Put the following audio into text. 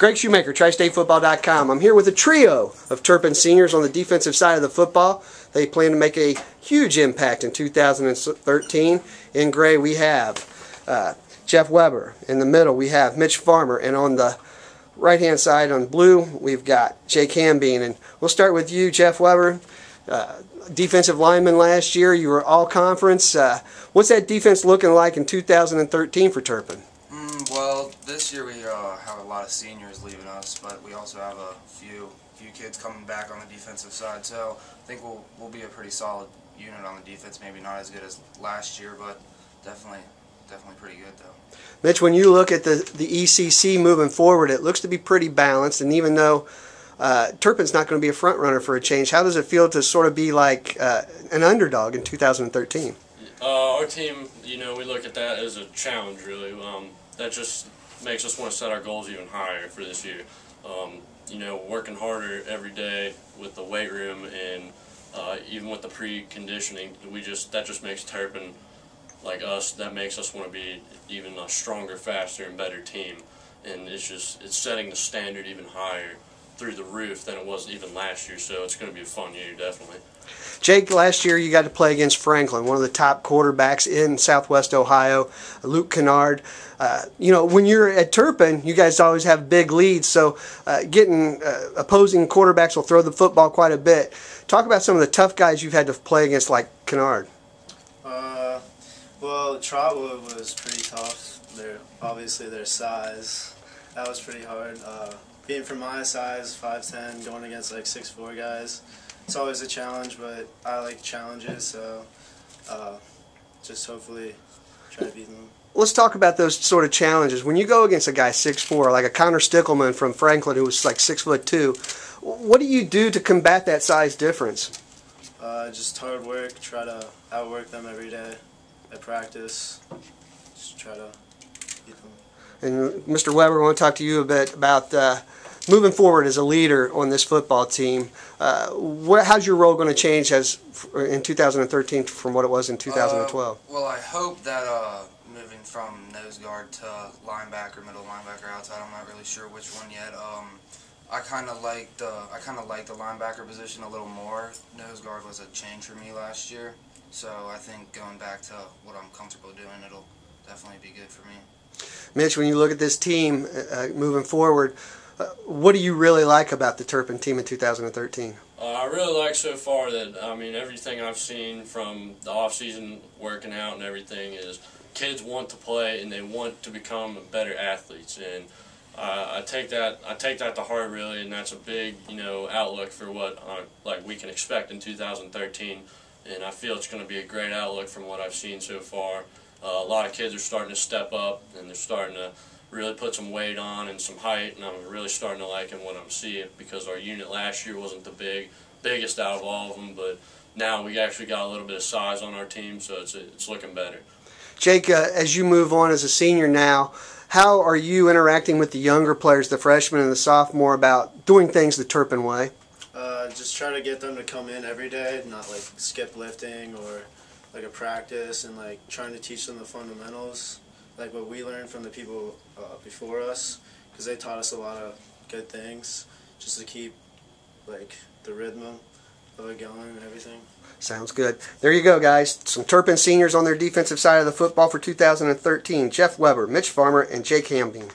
Greg Shoemaker, tristatefootball.com. I'm here with a trio of Turpin seniors on the defensive side of the football. They plan to make a huge impact in 2013. In gray we have Jeff Weber. In the middle we have Mitch Farmer. And on the right-hand side on blue we've got Jake Hambene. And we'll start with you, Jeff Weber. Defensive lineman last year. You were all-conference. What's that defense looking like in 2013 for Turpin? Well, this year we have a lot of seniors leaving us, but we also have a few kids coming back on the defensive side. So I think we'll be a pretty solid unit on the defense. Maybe not as good as last year, but definitely pretty good though. Mitch, when you look at the ECC moving forward, it looks to be pretty balanced. And even though Turpin's not going to be a front runner for a change, how does it feel to sort of be like an underdog in 2013? Our team, we look at that as a challenge, really. That just makes us want to set our goals even higher for this year. Working harder every day with the weight room and even with the pre-conditioning, that just makes Turpin like us. That makes us want to be even a stronger, faster, and better team. And it's setting the standard even higher through the roof than it was even last year. So it's going to be a fun year, definitely. Jake, last year you got to play against Franklin, one of the top quarterbacks in Southwest Ohio, Luke Kennard. When you're at Turpin, you guys always have big leads, so getting opposing quarterbacks will throw the football quite a bit. Talk about some of the tough guys you've had to play against, like Kennard. Well, Trotwood was pretty tough. Obviously their size. That was pretty hard. Being from my size, 5'10", going against like 6'4" guys, it's always a challenge, but I like challenges, so just hopefully try to beat them. Let's talk about those sort of challenges. When you go against a guy 6'4", like a Connor Stickelman from Franklin who was like 6'2", what do you do to combat that size difference? Just hard work, try to outwork them every day at practice, just try to beat them. And Mr. Weber, I want to talk to you a bit about moving forward as a leader on this football team. How's your role going to change in 2013 from what it was in 2012? Well, I hope that moving from nose guard to linebacker, middle linebacker, outside, I'm not really sure which one yet. I kind of like the linebacker position a little more. Nose guard was a change for me last year, so I think going back to what I'm comfortable doing, it'll definitely be good for me. Mitch, when you look at this team moving forward, what do you really like about the Turpin team in 2013? I really like so far that, everything I've seen from the off-season working out and everything is kids want to play and they want to become better athletes. And I take that to heart, really, and that's a big, outlook for what we can expect in 2013. And I feel it's going to be a great outlook from what I've seen so far. A lot of kids are starting to step up, and they're starting to really put some weight on and some height, and I'm really starting to like what I'm seeing, because our unit last year wasn't the biggest out of all of them, but now we actually got a little bit of size on our team, so it's looking better. Jake, as you move on as a senior now, how are you interacting with the younger players, the freshmen and the sophomore, about doing things the Turpin way? Just try to get them to come in every day, not like skip lifting or like a practice, and like trying to teach them the fundamentals, like what we learned from the people before us, because they taught us a lot of good things, just to keep like the rhythm of it going and everything. Sounds good. There you go, guys. Some Turpin seniors on their defensive side of the football for 2013. Jeff Weber, Mitch Farmer, and Jake Hambene.